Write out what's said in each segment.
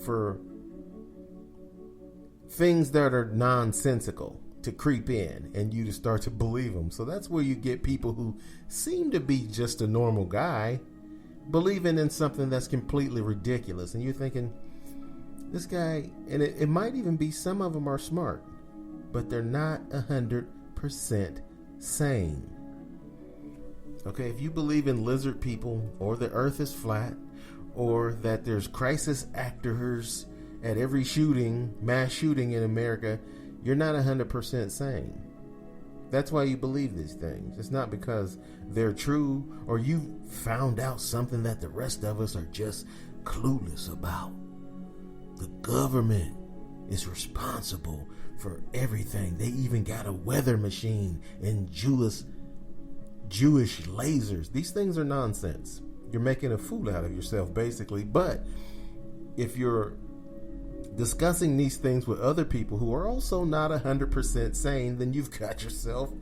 for things that are nonsensical to creep in and you to start to believe them. So that's where you get people who seem to be just a normal guy believing in something that's completely ridiculous. And you're thinking, this guy, and it might even be some of them are smart, but they're not 100% sane. Okay, if you believe in lizard people, or the earth is flat, or that there's crisis actors at every mass shooting in America, you're not 100% sane. That's why you believe these things. It's not because they're true, or you found out something that the rest of us are just clueless about. The government is responsible for everything. They even got a weather machine and Jewish lasers. These things are nonsense. You're making a fool out of yourself, basically. But if you're discussing these things with other people who are also not 100% sane, then you've got yourself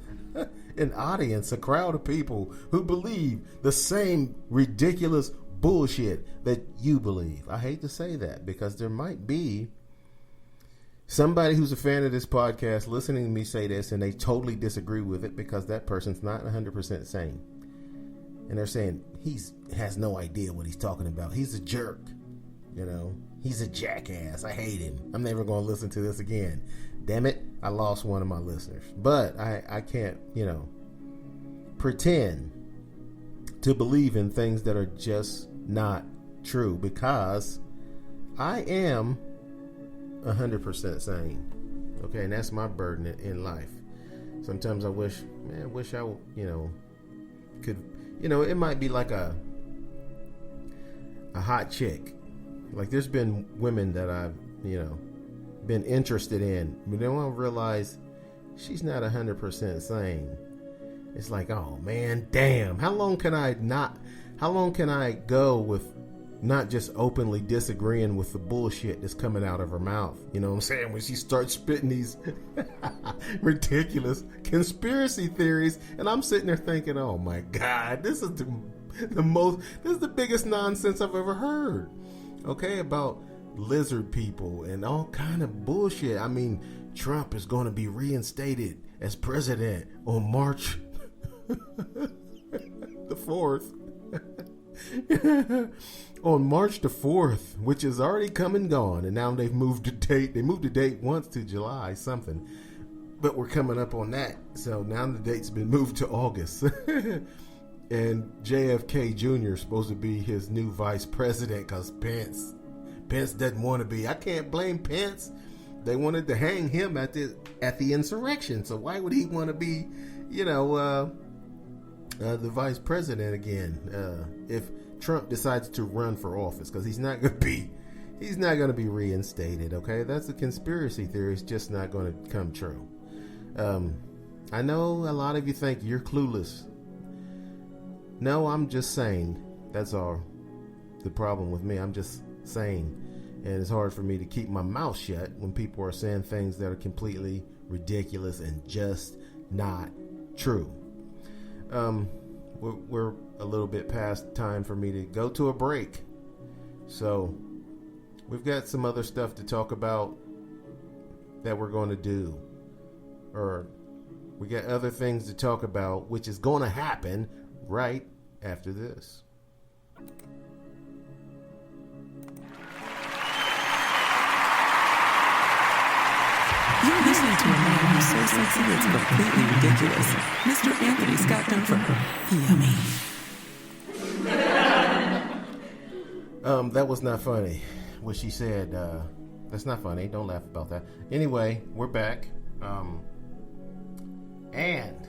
an audience, a crowd of people who believe the same ridiculous bullshit that you believe. I hate to say that, because there might be somebody who's a fan of this podcast listening to me say this and they totally disagree with it because that person's not 100% sane. And they're saying he has no idea what he's talking about. He's a jerk. He's a jackass. I hate him. I'm never going to listen to this again. Damn it, I lost one of my listeners. But I can't, pretend to believe in things that are just not true, because I am 100% sane. Okay, and that's my burden in life. Sometimes I wish I could, it might be like a hot chick. Like, there's been women that I've, been interested in, but then I realize she's not 100% sane. It's like, oh man, damn. How long can I go with not just openly disagreeing with the bullshit that's coming out of her mouth? You know what I'm saying? When she starts spitting these ridiculous conspiracy theories, and I'm sitting there thinking, oh my God, this is the biggest nonsense I've ever heard. Okay, about lizard people and all kind of bullshit. I mean, Trump is going to be reinstated as president on March the 4th. On March the 4th, which is already come and gone, and now they've moved the date. They moved the date once to July something, but we're coming up on that. So now the date's been moved to August. And JFK Jr. is supposed to be his new vice president because Pence doesn't want to be. I can't blame Pence. They wanted to hang him at the insurrection. So why would he want to be, the vice president again? If Trump decides to run for office, because he's not going to be reinstated. Okay, that's a conspiracy theory. It's just not going to come true. I know a lot of you think you're clueless. No, I'm just saying. That's all. The problem with me, I'm just saying. And it's hard for me to keep my mouth shut when people are saying things that are completely ridiculous and just not true. We're a little bit past time for me to go to a break. So we've got some other stuff to talk about that we're going to do. Or we got other things to talk about, which is going to happen right after this. You're listening to a man who's so sexy it's completely ridiculous. Mr. Anthony Scott Dunford. Yummy. That was not funny. What she said, that's not funny. Don't laugh about that. Anyway, we're back. And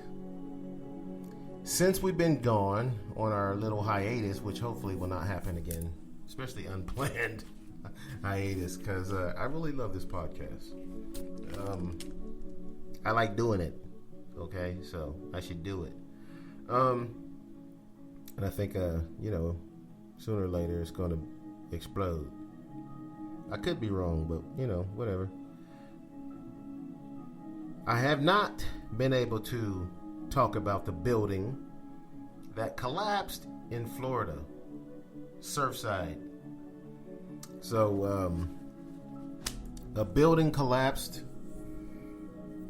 since we've been gone on our little hiatus, which hopefully will not happen again, especially unplanned hiatus, because I really love this podcast. I like doing it. Okay, so I should do it. And I think, sooner or later it's going to explode. I could be wrong, but, whatever. I have not been able to talk about the building that collapsed in Florida, Surfside. So, a building collapsed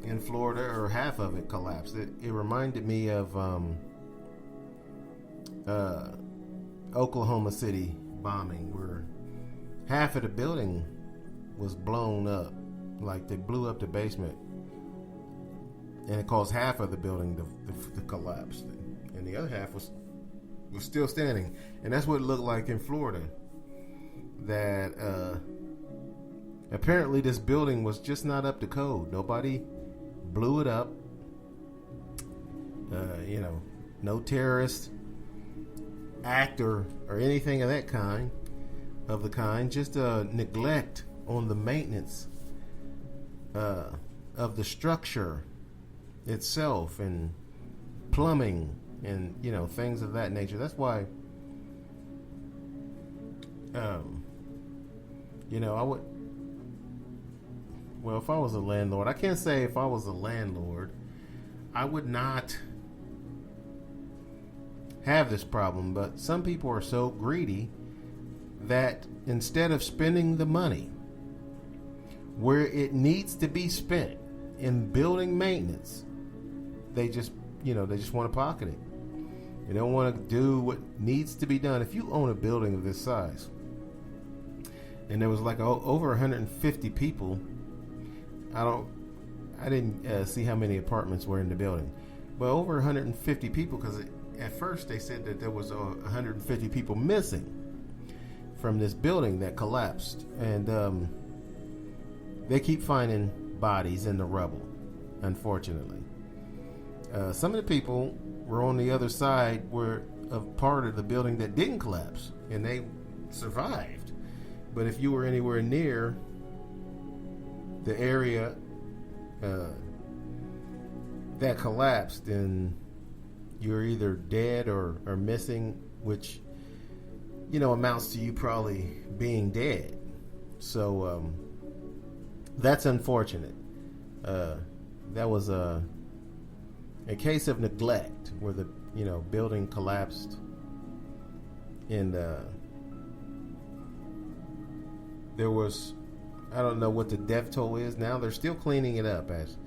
in Florida, or half of it collapsed. It reminded me of Oklahoma City bombing, where half of the building was blown up. Like, they blew up the basement, and it caused half of the building to collapse, and the other half was still standing. And that's what it looked like in Florida. That apparently this building was just not up to code. Nobody blew it up. No terrorist act or anything of that kind. Just neglect on the maintenance of the structure itself, and plumbing, and things of that nature. That's why I would, well, if I was a landlord, I can't say if I was a landlord, I would not have this problem, but some people are so greedy that instead of spending the money where it needs to be spent in building maintenance, they just want to pocket it. They don't want to do what needs to be done. If you own a building of this size, and there was like over 150 people, I didn't see how many apartments were in the building, but over 150 people, because at first they said that there was 150 people missing from this building that collapsed, and they keep finding bodies in the rubble, unfortunately. Some of the people were on the other side, were of part of the building that didn't collapse, and they survived. But if you were anywhere near the area that collapsed, then you're either dead or missing, which amounts to you probably being dead. So that's unfortunate. That was a case of neglect, where the building collapsed, and there was, I don't know what the death toll is now. They're still cleaning it up as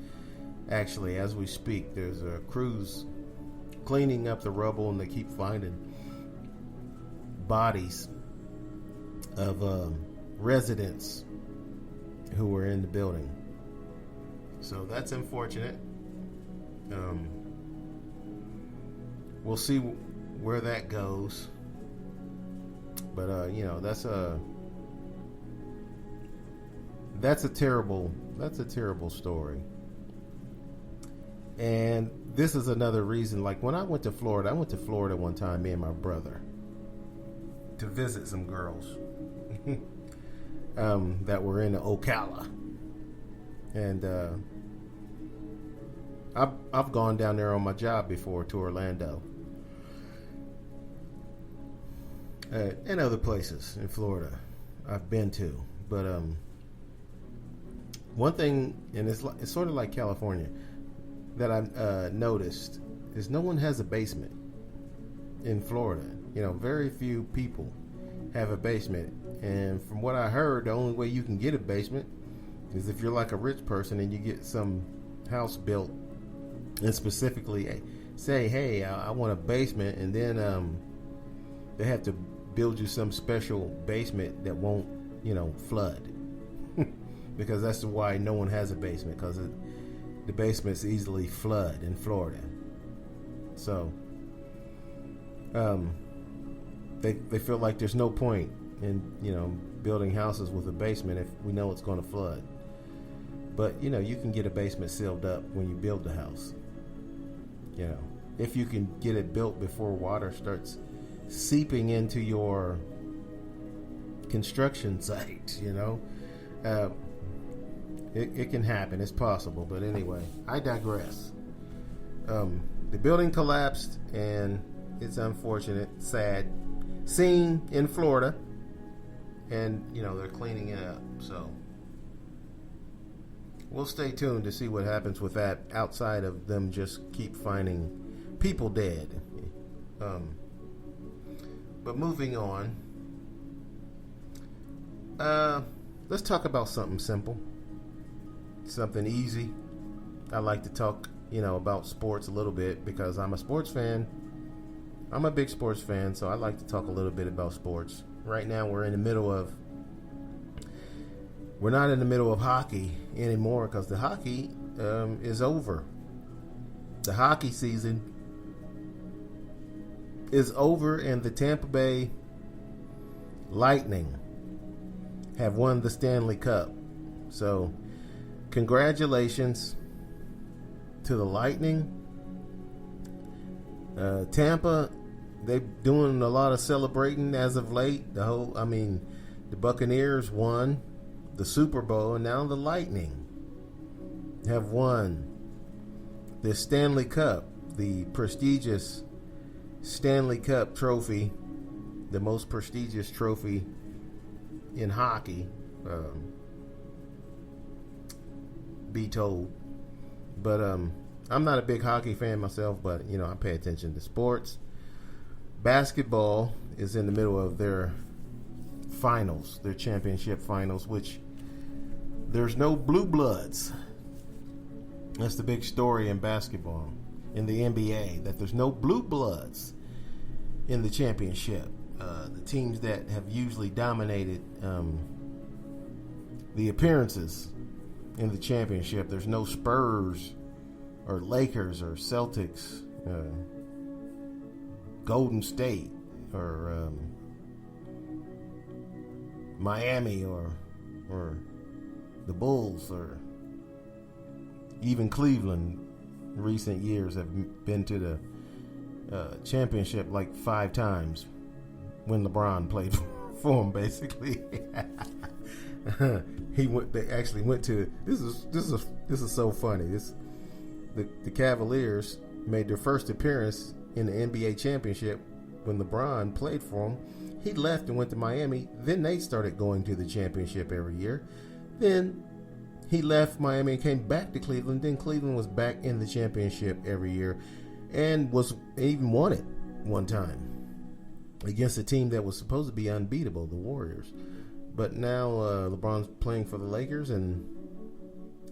we speak. There's crews cleaning up the rubble, and they keep finding bodies of residents who were in the building. So that's unfortunate. We'll see where that goes, but that's a terrible story. And this is another reason. Like, when I went to Florida one time, me and my brother, to visit some girls that were in Ocala, and I've gone down there on my job before to Orlando, and other places in Florida I've been to. But one thing, and it's sort of like California, that I noticed is no one has a basement in Florida. Very few people have a basement, and from what I heard, the only way you can get a basement is if you're like a rich person and you get some house built, and specifically say, hey, I want a basement, and then they have to build you some special basement that won't flood. Because that's why no one has a basement, because the basements easily flood in Florida. So they feel like there's no point in building houses with a basement if we know it's going to flood. But you can get a basement sealed up when you build the house. If you can get it built before water starts seeping into your construction site, it can happen. It's possible. But anyway, I digress. The building collapsed, and it's unfortunate, sad scene in Florida, and they're cleaning it up. So we'll stay tuned to see what happens with that, outside of them just keep finding people dead. But moving on, let's talk about something simple, something easy. I like to talk, about sports a little bit because I'm a sports fan. I'm a big sports fan, so I like to talk a little bit about sports. Right now, we're not in the middle of hockey anymore because the hockey is over. The hockey season is over, and the Tampa Bay Lightning have won the Stanley Cup. So, congratulations to the Lightning. Tampa, they're doing a lot of celebrating as of late. The Buccaneers won the Super Bowl, and now the Lightning have won the Stanley Cup, the prestigious Stanley Cup trophy, the most prestigious trophy in hockey, be told. But I'm not a big hockey fan myself, but I pay attention to sports. Basketball is in the middle of their finals, their championship finals, which there's no blue bloods. That's the big story in basketball, in the NBA, that there's no blue bloods in the championship. The teams that have usually dominated the appearances in the championship, there's no Spurs or Lakers or Celtics, Golden State or Miami or the Bulls or even Cleveland. In recent years have been to the championship like 5 times when LeBron played for them. Basically, They actually went to. This is so funny. The Cavaliers made their first appearance in the NBA championship when LeBron played for them. He left and went to Miami. Then they started going to the championship every year. Then he left Miami and came back to Cleveland. Then Cleveland was back in the championship every year, and even won it one time against a team that was supposed to be unbeatable, the Warriors. But now LeBron's playing for the Lakers, and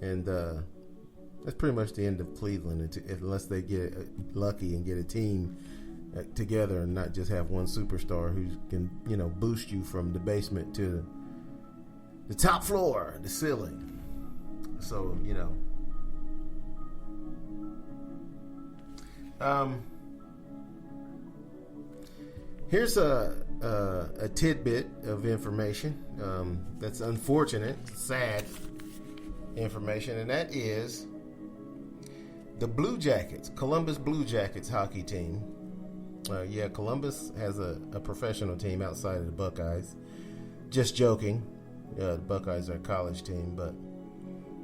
that's pretty much the end of Cleveland, unless they get lucky and get a team together and not just have one superstar who can boost you from the basement to the top floor, the ceiling. So here's a tidbit of information that's unfortunate, sad information, and that is the Blue Jackets, Columbus Blue Jackets hockey team. Columbus has a professional team outside of the Buckeyes. Just joking. The Buckeyes are a college team, but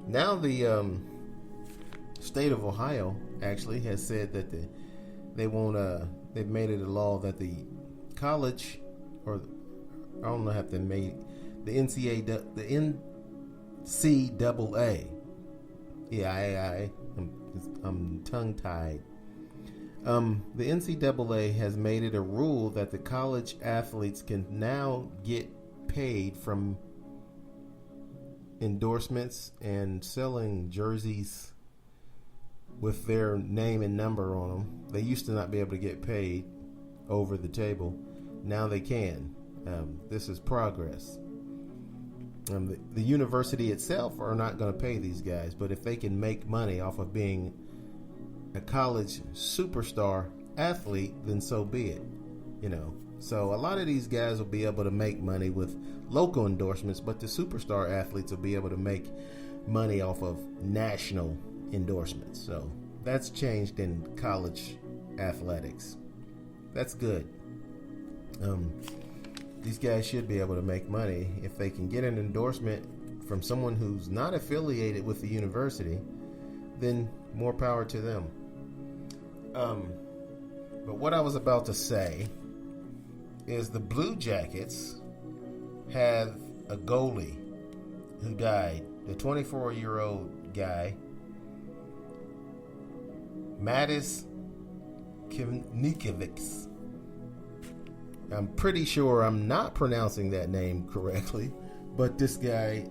now the state of Ohio actually has said that they won't. They've made it a law that the college, or I don't know, have to make the NCAA. Yeah, I'm tongue-tied. The NCAA has made it a rule that the college athletes can now get paid from endorsements and selling jerseys with their name and number on them. They used to not be able to get paid over the table. Now they can. This is progress. The university itself are not going to pay these guys, but if they can make money off of being a college superstar athlete, then so be it. So a lot of these guys will be able to make money with local endorsements, but the superstar athletes will be able to make money off of national endorsements. So that's changed in college athletics. That's good. These guys should be able to make money if they can get an endorsement from someone who's not affiliated with the university. Then more power to them. But what I was about to say is the Blue Jackets have a goalie who died. The 24-year-old guy, Matis Kivnikovics. I'm pretty sure I'm not pronouncing that name correctly, But this guy